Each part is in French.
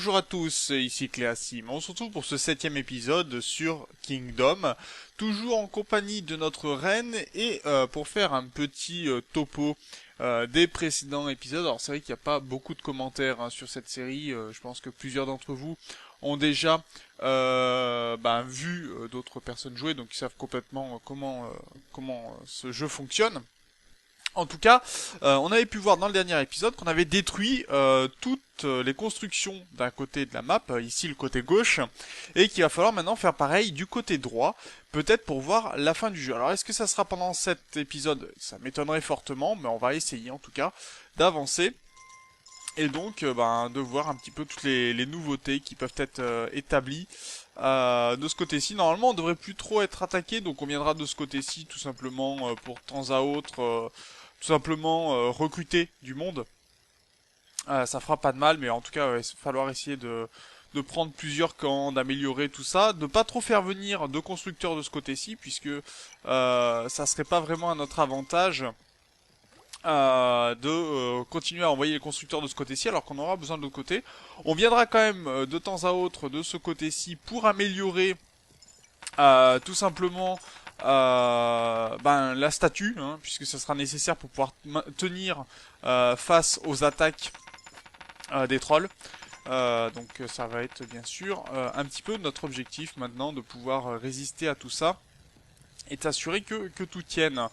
bonjour à tous, ici Cléasim. On se retrouve pour ce 7e épisode sur Kingdom, toujours en compagnie de notre reine et pour faire un petit topo des précédents épisodes. Alors c'est vrai qu'il n'y a pas beaucoup de commentaires sur cette série, je pense que plusieurs d'entre vous ont déjà vu d'autres personnes jouer, donc ils savent complètement comment ce jeu fonctionne. En tout cas, on avait pu voir dans le dernier épisode qu'on avait détruit toutes les constructions d'un côté de la map, ici le côté gauche, et qu'il va falloir maintenant faire pareil du côté droit, peut-être pour voir la fin du jeu. Alors est-ce que ça sera pendant cet épisode? Ça m'étonnerait fortement, mais on va essayer en tout cas d'avancer. Et donc de voir un petit peu toutes les nouveautés qui peuvent être établies de ce côté-ci. Normalement on devrait plus trop être attaqué, donc on viendra de ce côté-ci tout simplement pour de temps à autre tout simplement recruter du monde. Ça fera pas de mal, mais en tout cas il va falloir essayer de prendre plusieurs camps, d'améliorer tout ça, de pas trop faire venir de constructeurs de ce côté-ci, puisque ça serait pas vraiment à notre avantage de continuer à envoyer les constructeurs de ce côté-ci alors qu'on aura besoin de l'autre côté. On viendra quand même de temps à autre de ce côté-ci pour améliorer tout simplement la statue, hein, puisque ça sera nécessaire pour pouvoir tenir face aux attaques des trolls. Donc ça va être bien sûr un petit peu notre objectif maintenant de pouvoir résister à tout ça et t'assurer que tout tienne.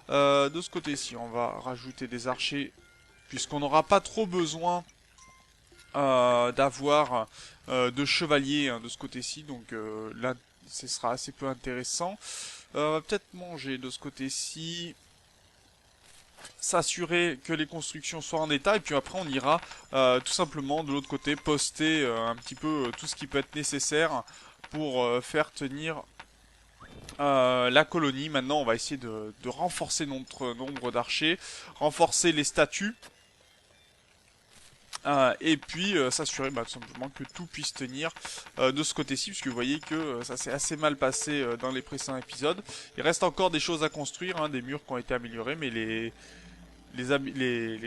De ce côté-ci, on va rajouter des archers, puisqu'on n'aura pas trop besoin d'avoir de chevaliers hein, de ce côté-ci, donc là, ce sera assez peu intéressant. On va peut-être manger de ce côté-ci, s'assurer que les constructions soient en état, et puis après on ira tout simplement de l'autre côté poster un petit peu tout ce qui peut être nécessaire pour faire tenir la colonie. Maintenant on va essayer de renforcer notre nombre d'archers, renforcer les statues, et puis s'assurer tout simplement que tout puisse tenir de ce côté-ci, puisque vous voyez que ça s'est assez mal passé dans les précédents épisodes. Il reste encore des choses à construire, hein, des murs qui ont été améliorés, mais les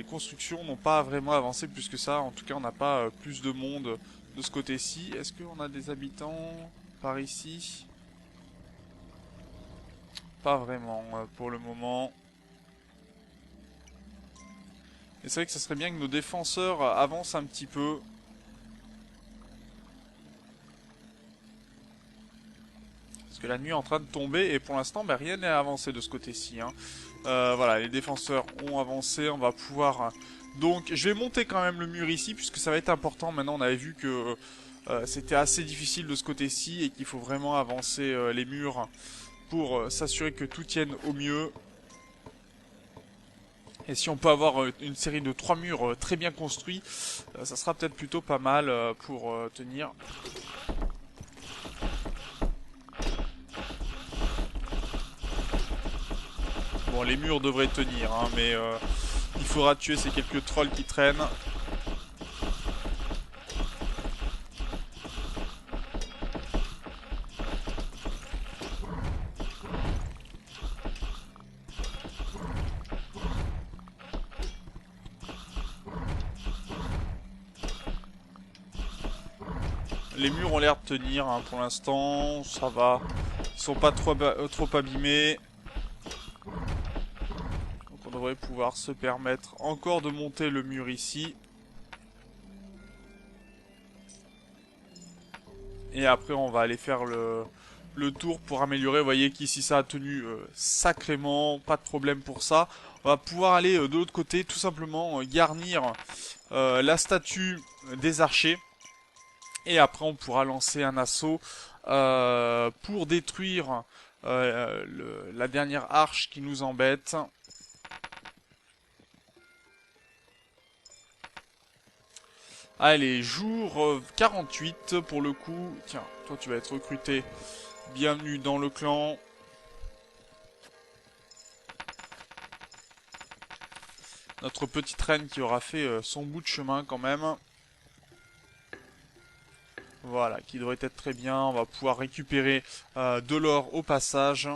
constructions n'ont pas vraiment avancé plus que ça. En tout cas on n'a pas plus de monde de ce côté-ci. Est-ce qu'on a des habitants par ici? Pas vraiment pour le moment. Et c'est vrai que ça serait bien que nos défenseurs avancent un petit peu. Parce que la nuit est en train de tomber et pour l'instant rien n'est avancé de ce côté-ci. Hein. Voilà, les défenseurs ont avancé, on va pouvoir... Donc je vais monter quand même le mur ici puisque ça va être important. Maintenant on avait vu que c'était assez difficile de ce côté-ci et qu'il faut vraiment avancer les murs pour s'assurer que tout tienne au mieux. Et si on peut avoir une série de 3 murs très bien construits, ça sera peut-être plutôt pas mal pour tenir. Bon, les murs devraient tenir, hein, mais il faudra tuer ces quelques trolls qui traînent. Les murs ont l'air de tenir hein, pour l'instant, ça va. Ils sont pas trop abîmés. Donc on devrait pouvoir se permettre encore de monter le mur ici. Et après on va aller faire le tour pour améliorer. Vous voyez qu'ici ça a tenu sacrément, pas de problème pour ça. On va pouvoir aller de l'autre côté, tout simplement garnir la statue des archers. Et après on pourra lancer un assaut pour détruire la dernière arche qui nous embête. Allez, jour 48 pour le coup. Tiens, toi tu vas être recruté. Bienvenue dans le clan. Notre petite reine qui aura fait son bout de chemin quand même. Voilà, qui devrait être très bien. On va pouvoir récupérer de l'or au passage.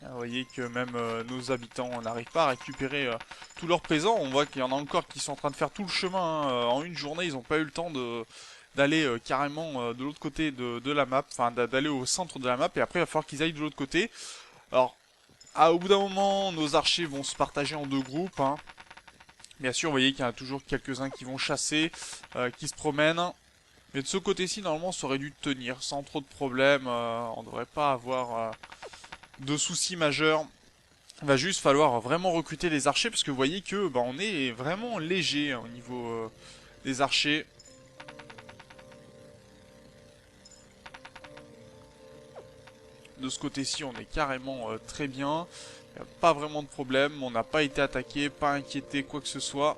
Vous voyez que même nos habitants n'arrivent pas à récupérer tout leur présent. On voit qu'il y en a encore qui sont en train de faire tout le chemin, hein. En une journée, ils n'ont pas eu le temps d'aller carrément de l'autre côté de la map, enfin d'aller au centre de la map, et après il va falloir qu'ils aillent de l'autre côté. Alors, au bout d'un moment, nos archers vont se partager en deux groupes, hein. Bien sûr, vous voyez qu'il y en a toujours quelques-uns qui vont chasser, qui se promènent. Mais de ce côté-ci, normalement, ça aurait dû tenir sans trop de problèmes. On ne devrait pas avoir de soucis majeurs. Il va juste falloir vraiment recruter des archers parce que vous voyez que on est vraiment léger hein, au niveau des archers. De ce côté-ci, on est carrément très bien. Il n'y a pas vraiment de problème. On n'a pas été attaqué, pas inquiété, quoi que ce soit.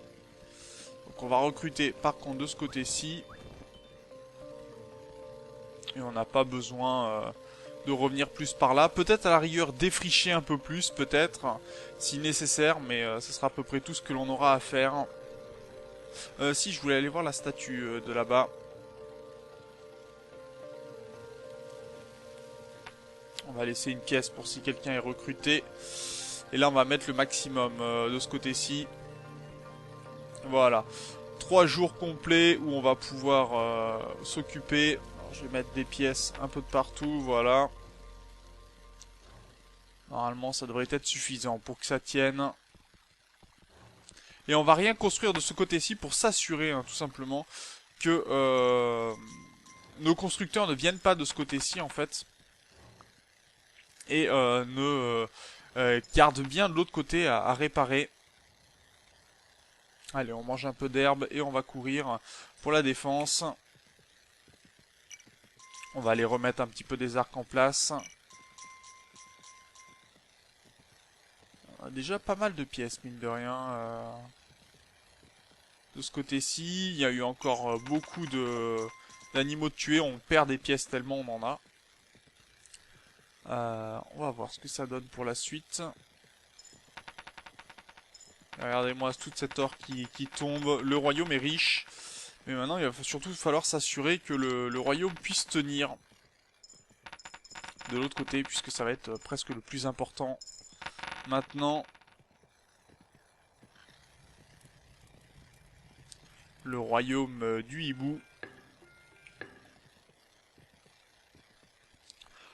Donc on va recruter par contre de ce côté-ci. Et on n'a pas besoin de revenir plus par là. Peut-être à la rigueur défricher un peu plus, peut-être, si nécessaire. Mais ce sera à peu près tout ce que l'on aura à faire. Si, je voulais aller voir la statue de là-bas. On va laisser une pièce pour si quelqu'un est recruté. Et là, on va mettre le maximum de ce côté-ci. Voilà. 3 jours complets où on va pouvoir s'occuper. Je vais mettre des pièces un peu de partout. Voilà. Normalement, ça devrait être suffisant pour que ça tienne. Et on va rien construire de ce côté-ci pour s'assurer, hein, tout simplement, que nos constructeurs ne viennent pas de ce côté-ci, en fait. Et ne gardent bien de l'autre côté à réparer. Allez, on mange un peu d'herbe et on va courir pour la défense. On va aller remettre un petit peu des arcs en place. On a déjà pas mal de pièces, mine de rien. De ce côté-ci, il y a eu encore beaucoup d'animaux de tuer. On perd des pièces tellement on en a. On va voir ce que ça donne pour la suite. Regardez-moi toute cette or qui tombe. Le royaume est riche. Mais maintenant, il va surtout falloir s'assurer que le royaume puisse tenir. De l'autre côté, puisque ça va être presque le plus important. Maintenant, le royaume du hibou.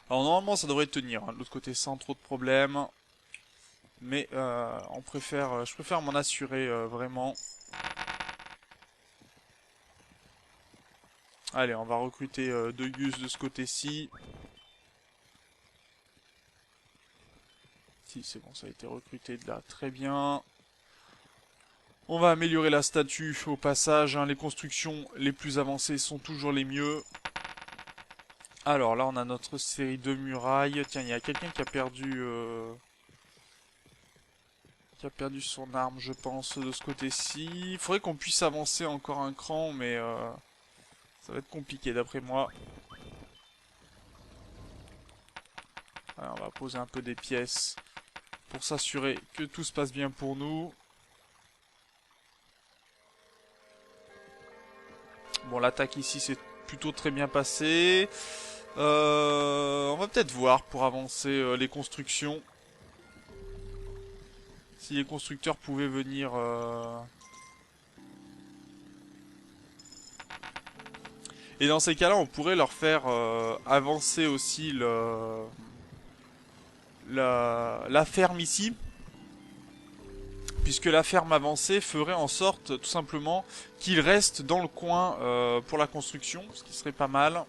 Alors normalement, ça devrait tenir, hein, de l'autre côté sans trop de problèmes. Mais je préfère m'en assurer vraiment. Allez, on va recruter 2 gus de ce côté-ci. Si, c'est bon, ça a été recruté de là, très bien. On va améliorer la statue au passage, hein. Les constructions les plus avancées sont toujours les mieux. Alors là, on a notre série de murailles. Tiens, il y a quelqu'un qui a perdu... son arme, je pense, de ce côté-ci. Il faudrait qu'on puisse avancer encore un cran, mais ça va être compliqué d'après moi. Alors, on va poser un peu des pièces pour s'assurer que tout se passe bien pour nous. Bon, l'attaque ici c'est plutôt très bien passé. On va peut-être voir pour avancer les constructions. Si les constructeurs pouvaient venir... Et dans ces cas-là, on pourrait leur faire avancer aussi la ferme ici. Puisque la ferme avancée ferait en sorte, tout simplement, qu'ils restent dans le coin pour la construction, ce qui serait pas mal.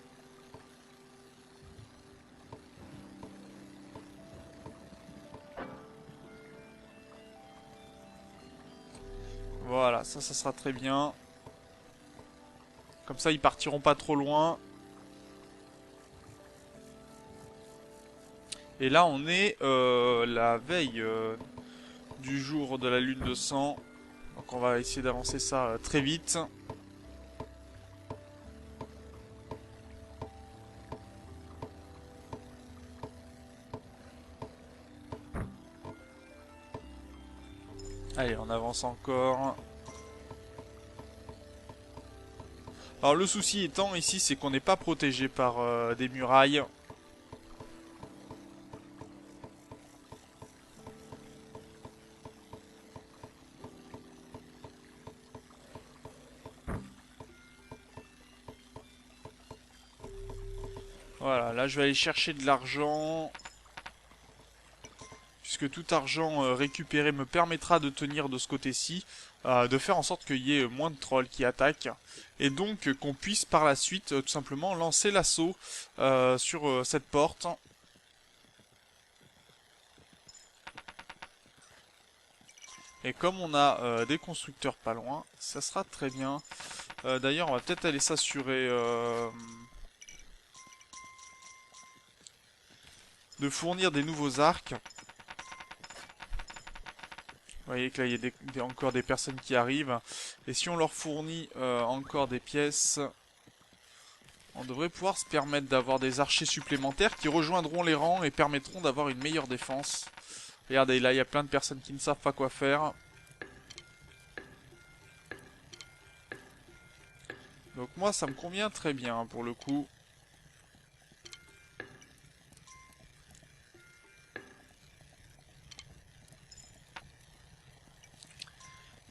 Voilà, ça sera très bien. Comme ça, ils partiront pas trop loin. Et là, on est la veille du jour de la lune de sang. Donc on va essayer d'avancer ça très vite. Allez, on avance encore. Alors le souci étant ici, c'est qu'on n'est pas protégé par des murailles. Voilà, là je vais aller chercher de l'argent. Puisque tout argent récupéré me permettra de tenir de ce côté-ci, de faire en sorte qu'il y ait moins de trolls qui attaquent, et donc qu'on puisse par la suite tout simplement lancer l'assaut sur cette porte. Et comme on a des constructeurs pas loin, ça sera très bien. D'ailleurs, on va peut-être aller s'assurer de fournir des nouveaux arcs. Vous voyez que là, il y a encore des personnes qui arrivent. Et si on leur fournit encore des pièces, on devrait pouvoir se permettre d'avoir des archers supplémentaires qui rejoindront les rangs et permettront d'avoir une meilleure défense. Regardez, là, il y a plein de personnes qui ne savent pas quoi faire. Donc moi, ça me convient très bien, pour le coup.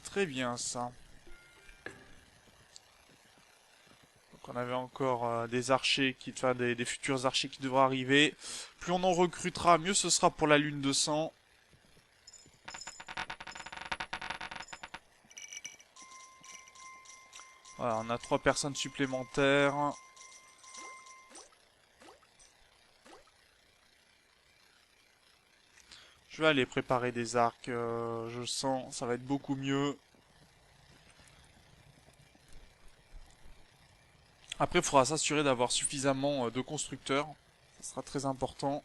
Très bien, ça. Donc on avait encore des archers, enfin des futurs archers qui devraient arriver. Plus on en recrutera, mieux ce sera pour la lune de sang. Voilà, on a 3 personnes supplémentaires. Je vais aller préparer des arcs, je sens, ça va être beaucoup mieux. Après, il faudra s'assurer d'avoir suffisamment de constructeurs. Ça sera très important.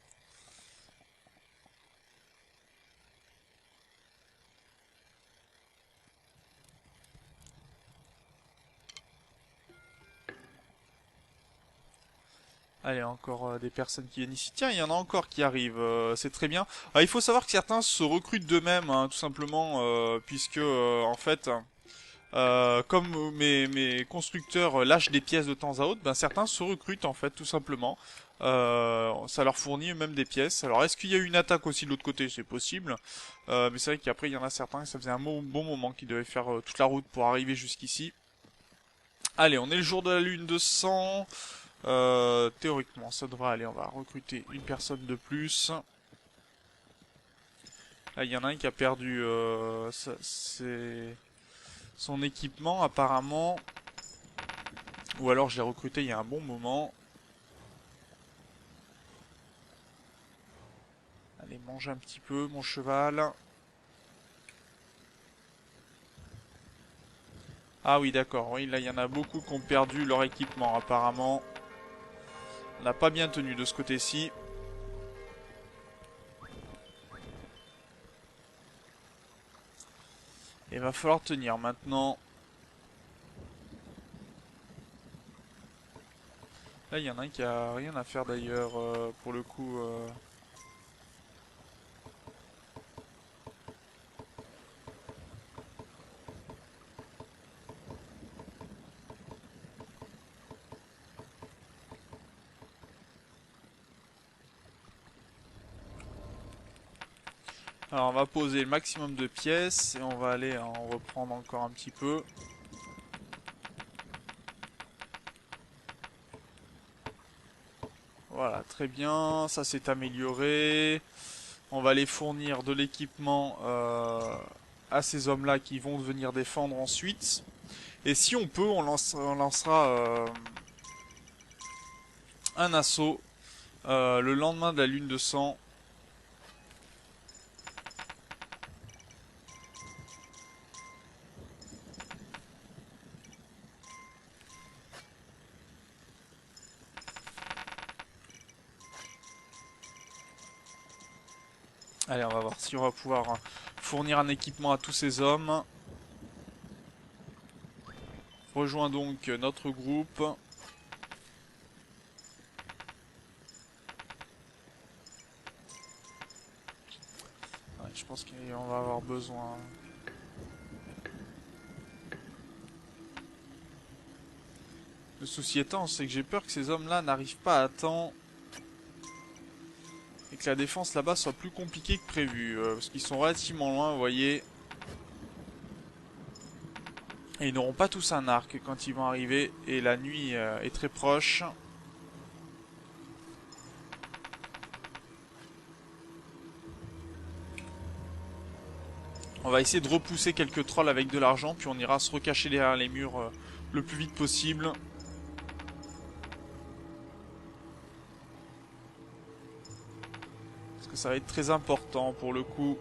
Allez, encore des personnes qui viennent ici. Tiens, il y en a encore qui arrivent, c'est très bien. Il faut savoir que certains se recrutent d'eux-mêmes, hein, tout simplement, puisque, en fait, comme mes constructeurs lâchent des pièces de temps à autre, ben certains se recrutent, en fait, tout simplement. Ça leur fournit même des pièces. Alors, est-ce qu'il y a eu une attaque aussi de l'autre côté? C'est possible. Mais c'est vrai qu'après, il y en a certains, ça faisait un bon moment qu'ils devaient faire toute la route pour arriver jusqu'ici. Allez, on est le jour de la lune de sang. Théoriquement, ça devrait aller. On va recruter une personne de plus. Là, il y en a un qui a perdu son équipement, apparemment. Ou alors, je l'ai recruté il y a un bon moment. Allez, mange un petit peu, mon cheval. Ah oui, d'accord. Oui, là, il y en a beaucoup qui ont perdu leur équipement, apparemment. On n'a pas bien tenu de ce côté-ci. Il va falloir tenir maintenant. Là, il y en a un qui a rien à faire d'ailleurs, pour le coup. Alors, on va poser le maximum de pièces et on va aller en reprendre encore un petit peu. Voilà, très bien, ça s'est amélioré. On va aller fournir de l'équipement à ces hommes-là qui vont venir défendre ensuite. Et si on peut, on lancera un assaut le lendemain de la lune de sang. Allez, on va voir si on va pouvoir fournir un équipement à tous ces hommes. Rejoins donc notre groupe. Ouais, je pense qu'on va avoir besoin. Le souci étant, c'est que j'ai peur que ces hommes-là n'arrivent pas à temps. Et que la défense là-bas soit plus compliquée que prévu. Parce qu'ils sont relativement loin, vous voyez. Et ils n'auront pas tous un arc quand ils vont arriver. Et la nuit est très proche. On va essayer de repousser quelques trolls avec de l'argent, puis on ira se recacher derrière les murs le plus vite possible. Parce que ça va être très important pour le coup.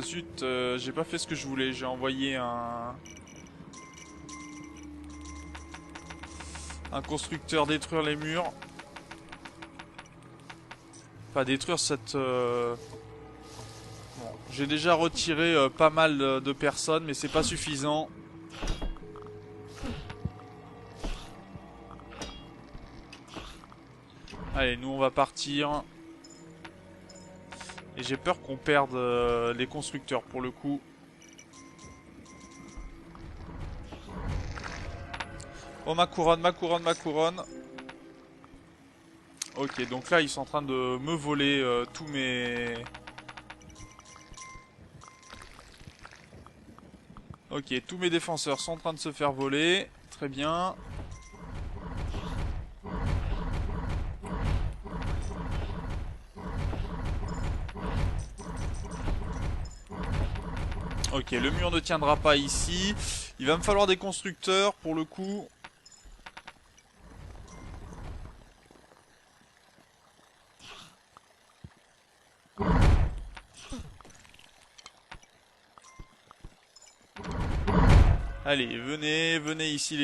Zut, j'ai pas fait ce que je voulais, j'ai envoyé un constructeur détruire les murs. Enfin détruire cette... Bon, j'ai déjà retiré pas mal de personnes, mais c'est pas suffisant. Allez, nous on va partir. Et j'ai peur qu'on perde les constructeurs pour le coup. Oh ma couronne, ma couronne, ma couronne. Ok, donc là ils sont en train de me voler tous mes... Ok, tous mes défenseurs sont en train de se faire voler. Très bien. Ok, le mur ne tiendra pas ici. Il va me falloir des constructeurs pour le coup. Allez, venez, venez ici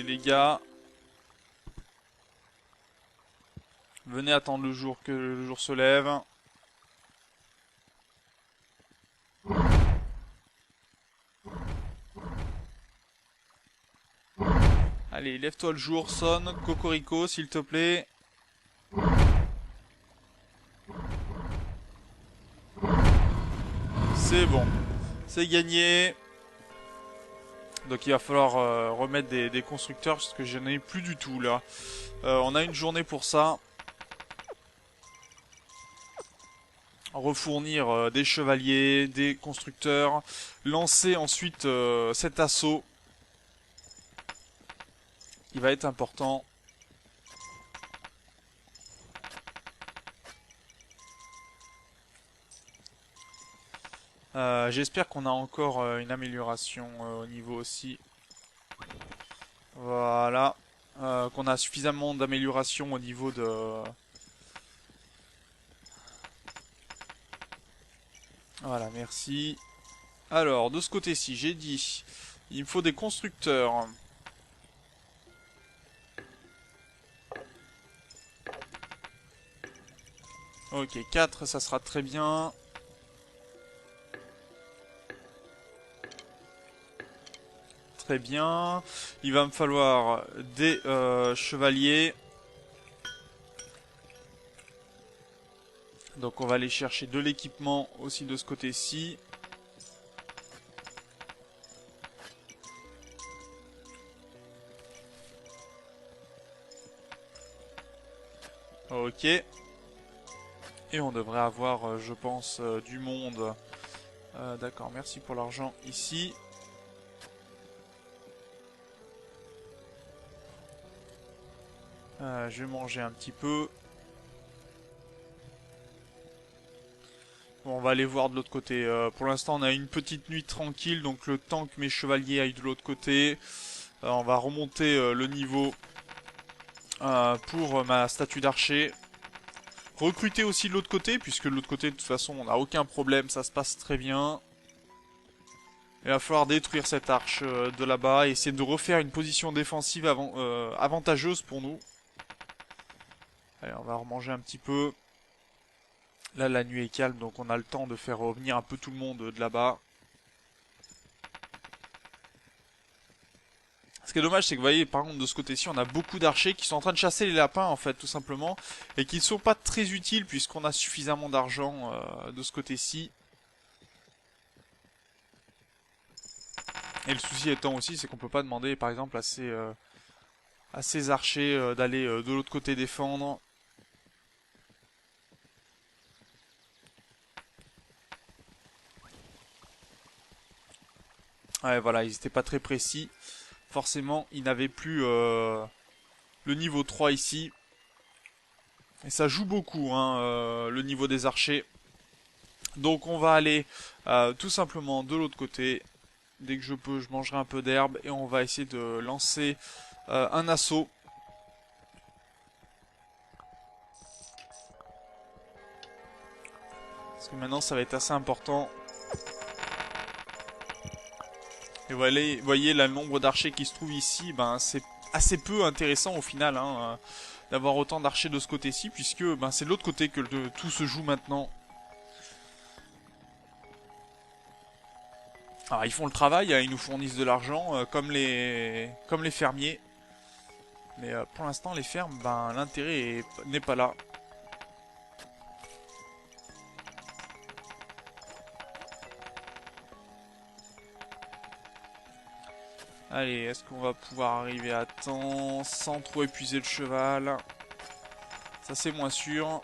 les gars. Venez attendre le jour que le jour se lève. Allez, lève-toi le jour, sonne, Cocorico, s'il te plaît. C'est bon, c'est gagné. Donc il va falloir remettre des constructeurs parce que je n'en ai plus du tout là. On a une journée pour ça. Refournir des chevaliers, des constructeurs. Lancer ensuite cet assaut. Il va être important. J'espère qu'on a encore une amélioration au niveau aussi. Voilà. Qu'on a suffisamment d'amélioration au niveau de... Voilà, merci. Alors, de ce côté-ci, j'ai dit... Il me faut des constructeurs. Ok, 4, ça sera très bien. Très bien. Il va me falloir des chevaliers. Donc on va aller chercher de l'équipement aussi de ce côté-ci. Ok. Et on devrait avoir, je pense, du monde. D'accord, merci pour l'argent ici. Je vais manger un petit peu. Bon, on va aller voir de l'autre côté. Pour l'instant, on a une petite nuit tranquille, donc le temps que mes chevaliers aillent de l'autre côté. On va remonter le niveau pour ma statue d'archer. Recruter aussi de l'autre côté, puisque de l'autre côté, de toute façon, on n'a aucun problème, ça se passe très bien. Il va falloir détruire cette arche de là-bas et essayer de refaire une position défensive avantageuse pour nous. Allez, on va remanger un petit peu. Là, la nuit est calme, donc on a le temps de faire revenir un peu tout le monde de là-bas. Ce qui est dommage, c'est que vous voyez, par contre, de ce côté-ci, on a beaucoup d'archers qui sont en train de chasser les lapins, en fait, tout simplement. Et qui ne sont pas très utiles, puisqu'on a suffisamment d'argent de ce côté-ci. Et le souci étant aussi, c'est qu'on peut pas demander, par exemple, à ces archers d'aller de l'autre côté défendre. Ouais, voilà, ils étaient pas très précis. Forcément, ils n'avaient plus le niveau 3 ici. Et ça joue beaucoup, hein, le niveau des archers. Donc on va aller tout simplement de l'autre côté. Dès que je peux, je mangerai un peu d'herbe et on va essayer de lancer un assaut. Parce que maintenant ça va être assez important. Et voyez le nombre d'archers qui se trouvent ici, ben c'est assez peu intéressant au final, hein, d'avoir autant d'archers de ce côté-ci, puisque ben, c'est de l'autre côté que tout se joue maintenant. Alors ils font le travail, hein, ils nous fournissent de l'argent, comme les fermiers. Mais pour l'instant les fermes, ben l'intérêt n'est pas là. Allez, est-ce qu'on va pouvoir arriver à temps sans trop épuiser le cheval? Ça c'est moins sûr.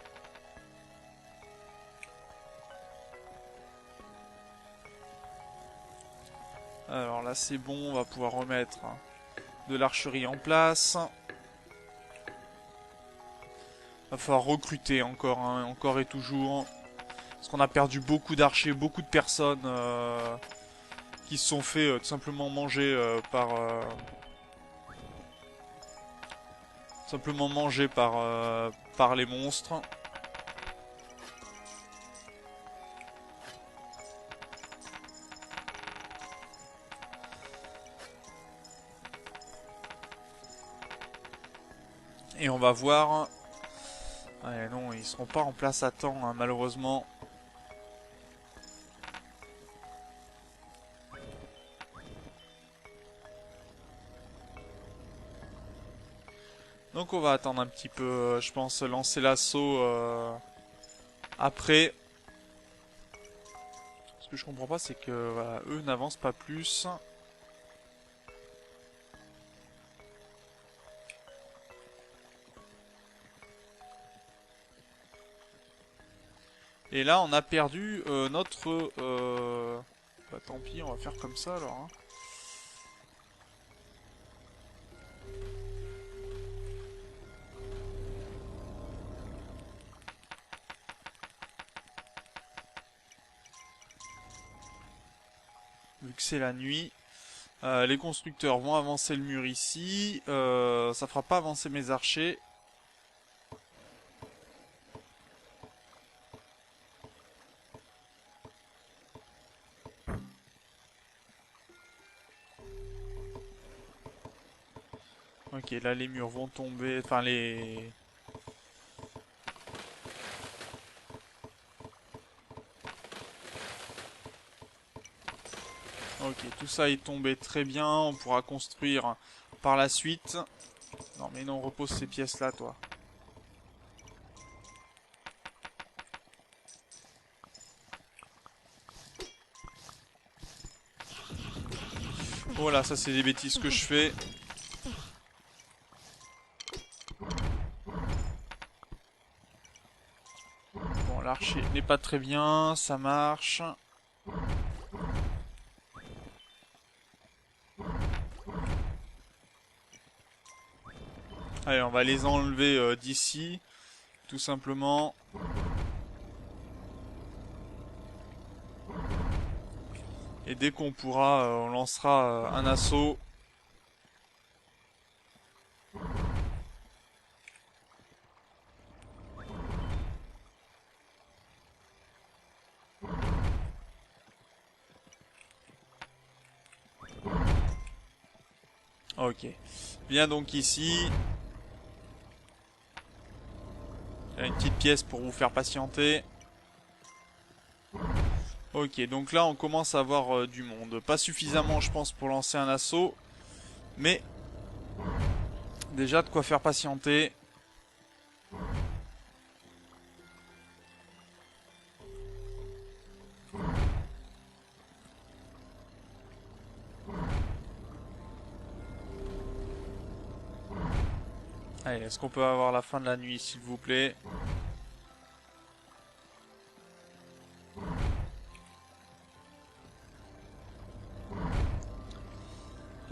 Alors là c'est bon, on va pouvoir remettre de l'archerie en place. Va falloir recruter encore, hein, encore et toujours. Parce qu'on a perdu beaucoup d'archers, beaucoup de personnes qui se sont fait tout simplement manger par les monstres. Et on va voir. Ouais, non, ils seront pas en place à temps, hein, malheureusement. Donc on va attendre un petit peu, je pense, lancer l'assaut après. Ce que je comprends pas, c'est que voilà, eux n'avancent pas plus. Et là, on a perdu notre... Bah tant pis, on va faire comme ça alors. Hein. Vu que c'est la nuit. Les constructeurs vont avancer le mur ici. Ça fera pas avancer mes archers. Ok, là les murs vont tomber. Enfin les... Ok, tout ça est tombé très bien. On pourra construire par la suite. Non mais non, repose ces pièces là, toi. Voilà, ça c'est des bêtises que je fais. Bon, l'archer n'est pas très bien, ça marche. Allez, on va les enlever d'ici, tout simplement. Et dès qu'on pourra, on lancera un assaut. Ok. Viens donc ici. Il y a une petite pièce pour vous faire patienter. Ok, donc là on commence à avoir du monde. Pas suffisamment je pense pour lancer un assaut. Mais déjà de quoi faire patienter. Allez, est-ce qu'on peut avoir la fin de la nuit s'il vous plaît?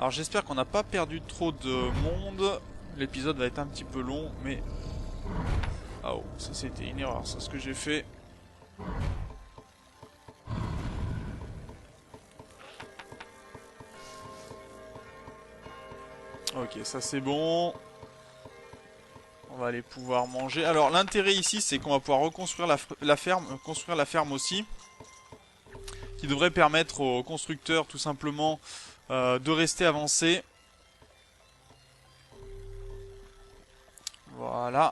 Alors j'espère qu'on n'a pas perdu trop de monde. L'épisode va être un petit peu long, mais... Ah oh, ça c'était une erreur, c'est ce que j'ai fait. Ok, ça c'est bon. On va aller pouvoir manger. Alors l'intérêt ici, c'est qu'on va pouvoir reconstruire la ferme, construire la ferme aussi, qui devrait permettre aux constructeurs tout simplement de rester avancés. Voilà.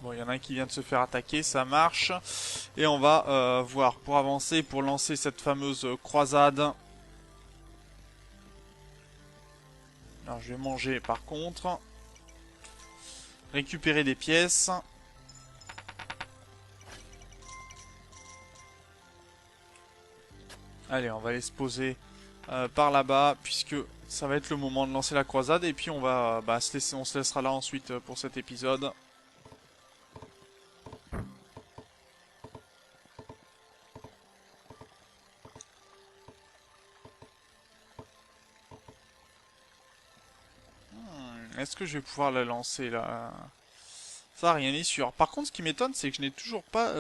Bon, il y en a un qui vient de se faire attaquer, ça marche. Et on va voir pour avancer, pour lancer cette fameuse croisade. Alors je vais manger par contre. Récupérer des pièces. Allez, on va aller se poser par là-bas, puisque ça va être le moment de lancer la croisade. Et puis on va on se laissera là ensuite pour cet épisode. Est-ce que je vais pouvoir la lancer là? Ça, rien n'est sûr. Par contre, ce qui m'étonne, c'est que je n'ai toujours pas...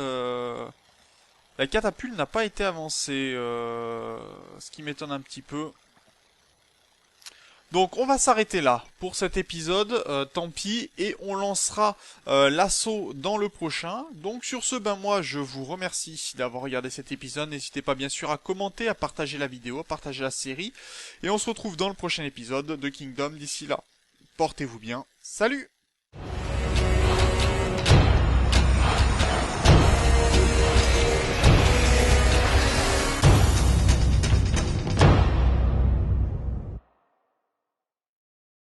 La catapulte n'a pas été avancée. Ce qui m'étonne un petit peu. Donc on va s'arrêter là pour cet épisode, tant pis, et on lancera l'assaut dans le prochain. Donc sur ce, ben moi je vous remercie d'avoir regardé cet épisode, n'hésitez pas bien sûr à commenter, à partager la vidéo, à partager la série, et on se retrouve dans le prochain épisode de Kingdom. D'ici là, portez-vous bien, salut!